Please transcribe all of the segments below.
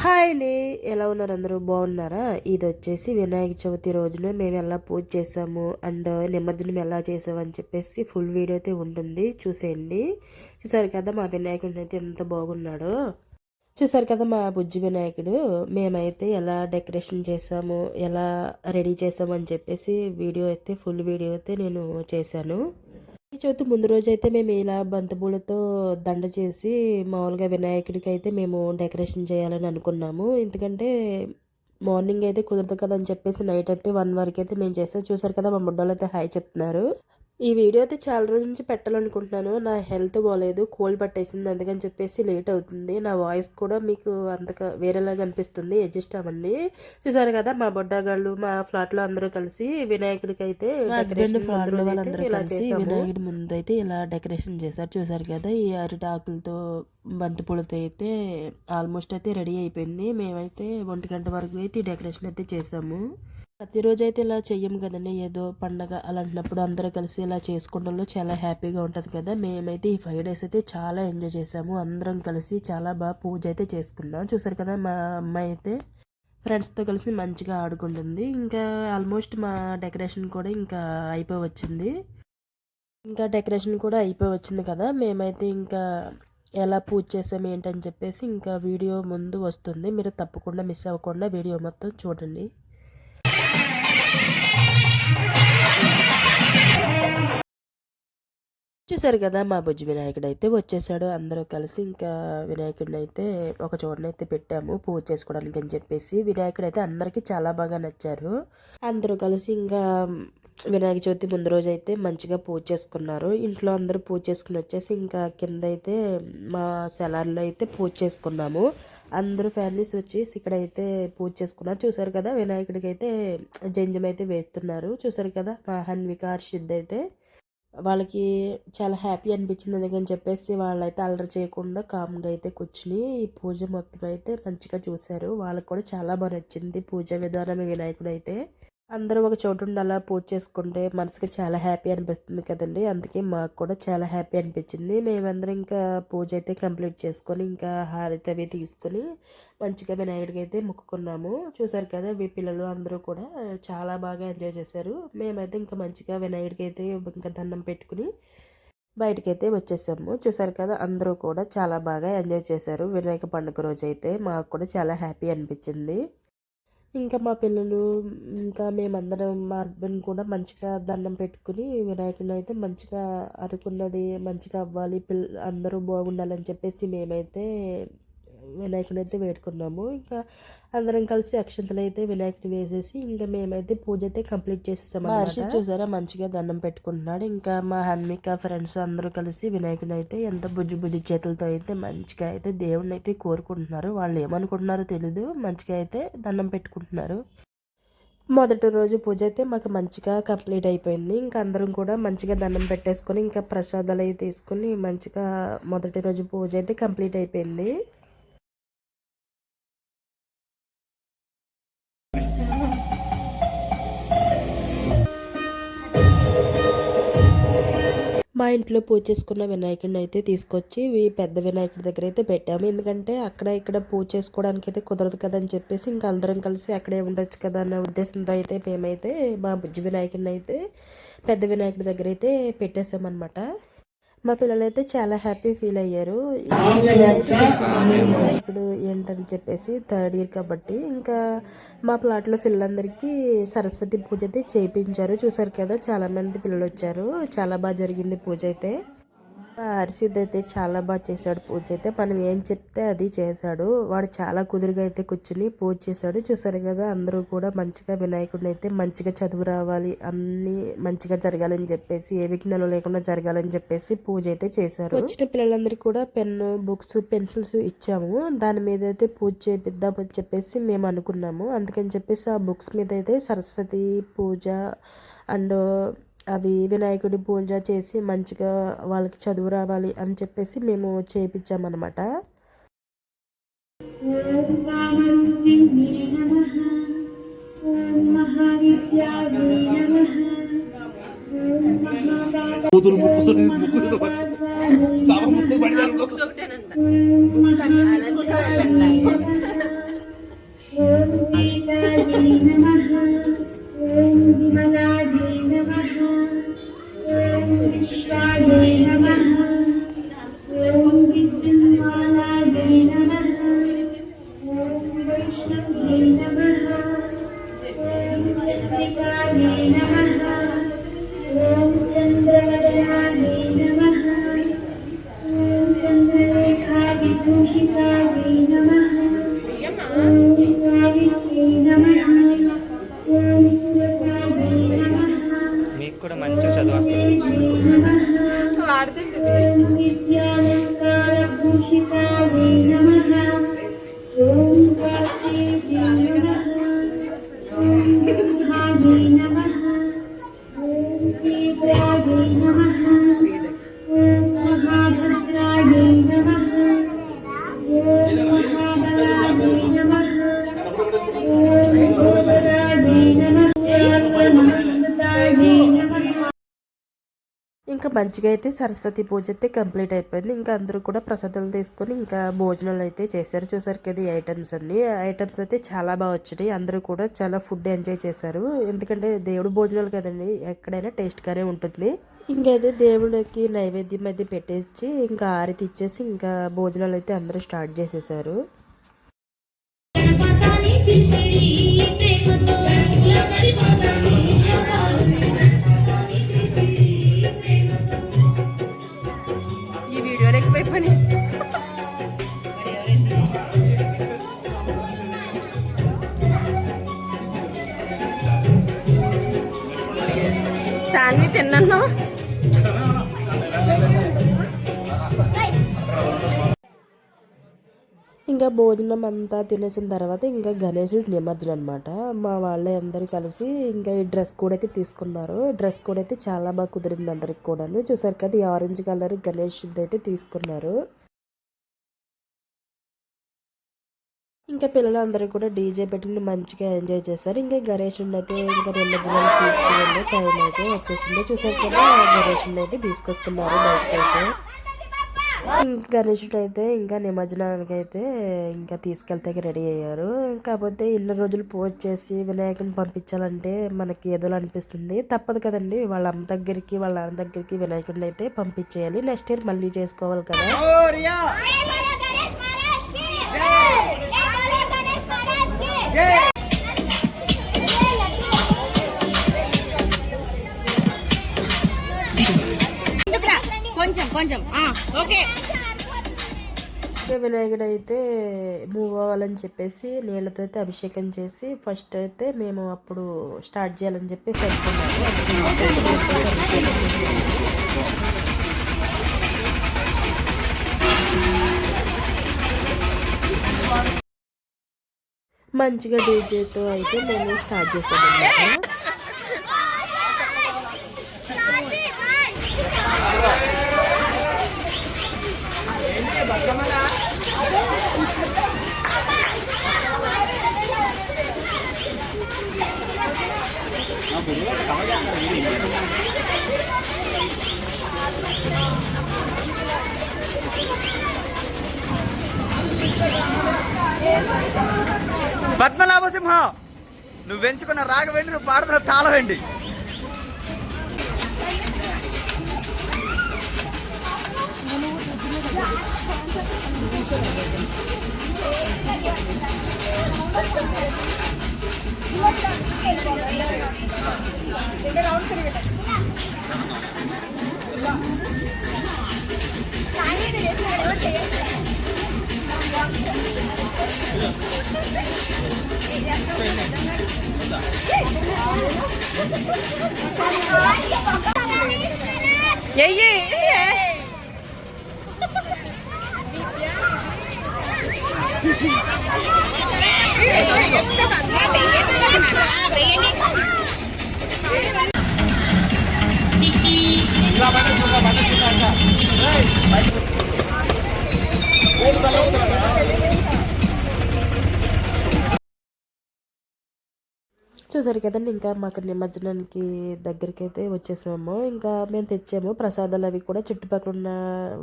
Hi అండి. ఎలా ఉన్నారు? అందరూ బాగున్నారా? ఇది వచ్చేసి వినాయక చవితి రోజున మేము ఎలా పూజ చేసాము అండ్ నిమజ్జనం ఎలా చేసామని చెప్పేసి ఫుల్ వీడియో అయితే ఉంటుంది, చూసేయండి. చూసారు కదా మా వినాయకుడిని అయితే ఎంత బాగున్నాడో. చూసారు కదా మా బుజ్జి వినాయకుడు. మేమైతే ఎలా డెకరేషన్ చేసాము, ఎలా రెడీ చేసాము అని చెప్పేసి వీడియో అయితే ఫుల్ వీడియో అయితే నేను చేశాను. ఈ చవితి ముందు రోజు అయితే మేము ఇలా బంతిపూలతో దండ చేసి మామూలుగా వినాయకుడికి అయితే మేము డెకరేషన్ చేయాలని అనుకున్నాము. ఎందుకంటే మార్నింగ్ అయితే కుదరదు కదా అని చెప్పేసి నైట్ అయితే 1 వరకు అయితే మేము చేస్తాం. చూసారు కదా మా బుడ్డోళ్ళు అయితే హాయ్ చెప్తున్నారు. ఈ వీడియో అయితే చాలా రోజుల నుంచి పెట్టాలనుకుంటున్నాను. నా హెల్త్ బాగాలేదు, కోల్డ్ పట్టేసింది, అందుకని చెప్పేసి లేట్ అవుతుంది. నా వాయిస్ కూడా మీకు అంతగా వేరేలాగా అనిపిస్తుంది, అడ్జస్ట్ అవ్వండి. చూసారు కదా మా బొడ్డగాళ్ళు మా ఫ్లాట్లో అందరూ కలిసి వినాయకుడికి అయితే వినాయకుడి ముందు అయితే ఇలా డెకరేషన్ చేశారు. చూసారు కదా ఈ అరిటాకులతో బంతిపూలతో అయితే ఆల్మోస్ట్ అయితే రెడీ అయిపోయింది. మేమైతే 1 గంట వరకు అయితే ఈ డెకరేషన్ అయితే చేసాము. ప్రతిరోజు అయితే ఇలా చెయ్యము కదండి, ఏదో పండగ అలాంటినప్పుడు అందరూ కలిసి ఇలా చేసుకోవడంలో చాలా హ్యాపీగా ఉంటుంది కదా. మేమైతే ఈ 5 డేస్ అయితే చాలా ఎంజాయ్ చేసాము. అందరం కలిసి చాలా బాగా పూజ అయితే చేసుకున్నాం. చూసారు కదా మా అమ్మాయి అయితే ఫ్రెండ్స్తో కలిసి మంచిగా ఆడుకుంటుంది. ఇంకా ఆల్మోస్ట్ మా డెకరేషన్ కూడా ఇంకా అయిపోయి వచ్చింది. కదా. మేమైతే ఇంకా ఎలా పూజ చేసాము ఏంటని చెప్పేసి ఇంకా వీడియో ముందు వస్తుంది, మీరు తప్పకుండా మిస్ అవ్వకుండా వీడియో మొత్తం చూడండి. చూసారు కదా మా బుజ్జి వినాయకుడు అయితే వచ్చేసాడు. అందరూ కలిసి ఇంకా వినాయకుడిని అయితే ఒక చోటనైతే పెట్టాము పూజ చేసుకోవడానికి అని చెప్పేసి. వినాయకుడు అయితే అందరికీ చాలా బాగా నచ్చారు. అందరూ కలిసి ఇంకా వినాయక చవితి ముందు రోజు అయితే మంచిగా పూజ చేసుకున్నారు. ఇంట్లో అందరూ పూజ చేసుకుని వచ్చేసి ఇంకా కింద అయితే మా సెలార్లో అయితే పూజ చేసుకున్నాము. అందరూ ఫ్యామిలీస్ వచ్చేసి ఇక్కడ అయితే పూజ చేసుకున్నారు. చూసారు కదా వినాయకుడికి అయితే జంజం అయితే వేస్తున్నారు. చూసారు కదా మా హన్విక హర్షిద్ అయితే వాళ్ళకి చాలా హ్యాపీ అనిపించింది. అందుకని చెప్పేసి వాళ్ళైతే అల్లరి చేయకుండా కామ్గా అయితే కూర్చుని ఈ పూజ మొత్తం అయితే మంచిగా చూశారు. వాళ్ళకి కూడా చాలా బాగా నచ్చింది పూజ విధానం. వినాయకుడు అయితే అందరూ ఒక చోటు ఉండి అలా పూజ చేసుకుంటే మనసుకి చాలా హ్యాపీ అనిపిస్తుంది కదండి. అందుకే మాకు కూడా చాలా హ్యాపీ అనిపించింది. మేమందరం ఇంకా పూజ అయితే కంప్లీట్ చేసుకొని ఇంకా హారతి అవి తీసుకొని మంచిగా వినాయకుడికి అయితే మొక్కుకున్నాము. చూసారు కదా మీ పిల్లలు అందరూ కూడా చాలా బాగా ఎంజాయ్ చేశారు. మేమైతే ఇంకా మంచిగా వినాయకుడికి అయితే ఇంకా దండం పెట్టుకుని బయటకైతే వచ్చేసాము. చూసారు కదా అందరూ కూడా చాలా బాగా ఎంజాయ్ చేశారు. వినాయక పండుగ రోజు అయితే మాకు కూడా చాలా హ్యాపీ అనిపించింది. ఇంకా మా పిల్లలు ఇంకా మేమందరం మా హస్బెండ్ కూడా మంచిగా దండం పెట్టుకుని వినాయకుని అయితే మంచిగా అనుకున్నది మంచిగా అవ్వాలి, అందరూ బాగుండాలని చెప్పేసి మేమైతే వినాయకుని అయితే వేడుకున్నాము. ఇంకా అందరం కలిసి అక్షంతలు అయితే వినాయకుని వేసేసి ఇంకా మేమైతే పూజ అయితే కంప్లీట్ చేసేసాము. హర్షి చూసారా మంచిగా దండం పెట్టుకుంటున్నాడు. ఇంకా మా హన్మిక ఫ్రెండ్స్ అందరూ కలిసి వినాయకుని అయితే ఎంత బుజ్జి చేతులతో అయితే మంచిగా అయితే దేవుడిని అయితే కోరుకుంటున్నారు. వాళ్ళు ఏమనుకుంటున్నారో తెలీదు, మంచిగా అయితే దండం పెట్టుకుంటున్నారు. మొదటి రోజు పూజ అయితే మాకు మంచిగా కంప్లీట్ అయిపోయింది. ఇంకా అందరం కూడా మంచిగా దండం పెట్టేసుకొని ఇంకా ప్రసాదాలు అయితే తీసుకుని మంచిగా మొదటి రోజు పూజ అయితే కంప్లీట్ అయిపోయింది. మా ఇంట్లో పూజ చేసుకున్న వినాయకుడిని అయితే తీసుకొచ్చి పెద్ద వినాయకుడి దగ్గర అయితే పెట్టాము. ఎందుకంటే అక్కడ ఇక్కడ పూజ చేసుకోవడానికి అయితే కుదరదు కదా అని చెప్పేసి ఇంకా అందరం కలిసి అక్కడే ఉండొచ్చు కదా అన్న ఉద్దేశంతో అయితే మేమైతే మా బుజ్జి వినాయకుడిని అయితే పెద్ద వినాయకుడి దగ్గర అయితే పెట్టేసామన్నమాట. మా పిల్లలు అయితే చాలా హ్యాపీ ఫీల్ అయ్యారు. వినాయకుడు ఏంటని చెప్పేసి 3rd ఇయర్ కాబట్టి ఇంకా మా ప్లాట్లో పిల్లలందరికీ సరస్వతి పూజ అయితే చేయించారు. చూసారు కదా చాలామంది పిల్లలు వచ్చారు. చాలా బాగా జరిగింది పూజ అయితే. హర్షిద్ అయితే చాలా బాగా చేశాడు పూజ అయితే. మనం ఏం చెప్తే అది చేశాడు. వాడు చాలా కుదురుగా అయితే కూర్చుని పూజ చేశాడు. చూసారు కదా అందరూ కూడా మంచిగా వినాయకుడిని అయితే మంచిగా చదువు రావాలి, అన్నీ మంచిగా జరగాలని చెప్పేసి, ఏ విఘ్నాలు లేకుండా జరగాలని చెప్పేసి పూజ అయితే చేశారు. వచ్చిన పిల్లలందరికీ కూడా పెన్ను, బుక్స్, పెన్సిల్స్ ఇచ్చాము. దాని మీద అయితే పూజ చేపిద్దామని చెప్పేసి మేము అనుకున్నాము. అందుకని చెప్పేసి ఆ బుక్స్ మీద అయితే సరస్వతి పూజ అండ్ అవి వినాయకుడి పూజ చేసి మంచిగా వాళ్ళకి చదువు రావాలి అని చెప్పేసి మేము చేయించామన్నమాట. ఇంకా మంచిగా అయితే సరస్వతి పూజ అయితే కంప్లీట్ అయిపోయింది. ఇంకా అందరూ కూడా ప్రసాదాలు తీసుకొని ఇంకా భోజనాలు అయితే చేశారు. చూసారు కదా ఐటమ్స్ అన్ని ఐటమ్స్ అయితే చాలా బాగా వచ్చినాయి. అందరూ కూడా చాలా ఫుడ్ ఎంజాయ్ చేశారు. ఎందుకంటే దేవుడు భోజనాలు కదండి, ఎక్కడైనా టేస్ట్గానే ఉంటుంది. ఇంకైతే దేవుడికి నైవేద్యం అయితే పెట్టేసి ఇంకా ఆరతి ఇచ్చేసి ఇంకా భోజనాలు అయితే అందరూ స్టార్ట్ చేసేసారు. సాన్వి తిన్నాను. ఇంకా భోజనం అంతా తినేసిన తర్వాత ఇంకా గణేశుడి నిమజ్జనం అనమాట. మా వాళ్ళే అందరూ కలిసి ఇంకా ఈ డ్రెస్ కోడ్ అయితే తీసుకున్నారు. డ్రెస్ కోడ్ అయితే చాలా బాగా కుదిరింది అందరికి కూడాను. చూసారు కదా ఈ ఆరెంజ్ కలర్ గణేశుడి అయితే తీసుకున్నారు. ఇంకా పిల్లలందరూ కూడా డీజే పెట్టుకుని మంచిగా ఎంజాయ్ చేశారు. ఇంకా గణేశుడిని అయితే ఇంకా నిమజ్జనానికి తీసుకువెళ్ళే టైం అయితే వచ్చేసింది. చూసారు కదా గణేశుడిని అయితే తీసుకొస్తున్నారు బయటకు అయితే. గణేశుడు అయితే ఇంకా నిమజ్జనానికి అయితే ఇంకా తీసుకెళ్తే రెడీ అయ్యారు. కాకపోతే ఇన్ని రోజులు పూజ చేసి వినాయకుని పంపించాలంటే మనకి ఏదోలా అనిపిస్తుంది. తప్పదు కదండి, వాళ్ళ అమ్మ దగ్గరికి వాళ్ళ నాన్న దగ్గరికి వినాయకుడిని అయితే పంపించేయాలి. నెక్స్ట్ ఇయర్ మళ్ళీ చేసుకోవాలి కదా. వినాయకుడు అయితే మూవ్ అవ్వాలని చెప్పేసి నీళ్ళతో అయితే అభిషేకం చేసి ఫస్ట్ అయితే మేము అప్పుడు స్టార్ట్ చేయాలని చెప్పేసి అనుకున్నాము. మంచిగా డీజేతో అయితే మేము స్టార్ట్ చేసామన్నమాట. పద్మనాభ సింహ, నువ్వు ఎంచుకున్న రాగవేండి, నువ్వు పాడుతున్న తాళవేండి. చూసారు కదండి, ఇంకా మాకు నిమజ్జనానికి దగ్గరికి అయితే వచ్చేసాము. ఇంకా మేము తెచ్చాము ప్రసాదాలు, అవి కూడా చుట్టుపక్కల ఉన్న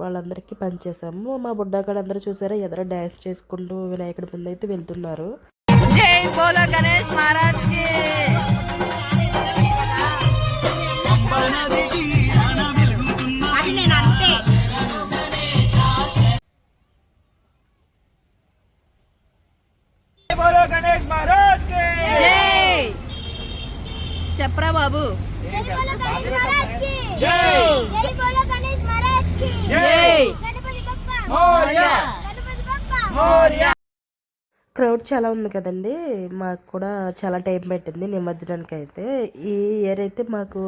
వాళ్ళందరికీ పనిచేసాము. మా బుడ్డాకాడ అందరూ చూసారా ఎదురు డాన్స్ చేసుకుంటూ వినాయకుడి ముందు అయితే వెళ్తున్నారు. జై బోలో గణేష్ మహారాజ్ కి. చెప్పరా బాబు. క్రౌడ్ చాలా ఉంది కదండి, మాకు కూడా చాలా టైం పెట్టింది నిమజ్జనానికి అయితే. ఈ ఇయర్ అయితే మాకు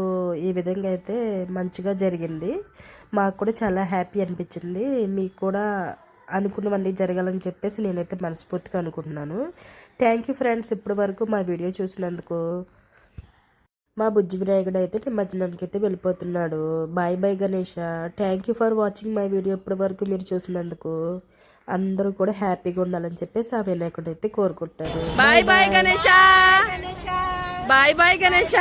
ఈ విధంగా అయితే మంచిగా జరిగింది. మాకు కూడా చాలా హ్యాపీ అనిపించింది. మీకు కూడా అనుకున్నవన్నీ జరగాలని చెప్పేసి నేనైతే మనస్ఫూర్తిగా అనుకుంటున్నాను. థ్యాంక్ యూ ఫ్రెండ్స్, ఇప్పటి వరకు మా వీడియో చూసినందుకు. మా బుజ్జి వినాయకుడు అయితే నిమజ్జనానికి అయితే వెళ్ళిపోతున్నాడు. Bye bye Ganesha. Thank you for watching my video. ఇప్పటి వరకు మీరు చూసినందుకు. అందరూ కూడా హ్యాపీగా ఉండాలని చెప్పేసి ఆ వినాయకుడు అయితే కోరుకుంటారు. Bye bye Ganesha. Bye bye Ganesha.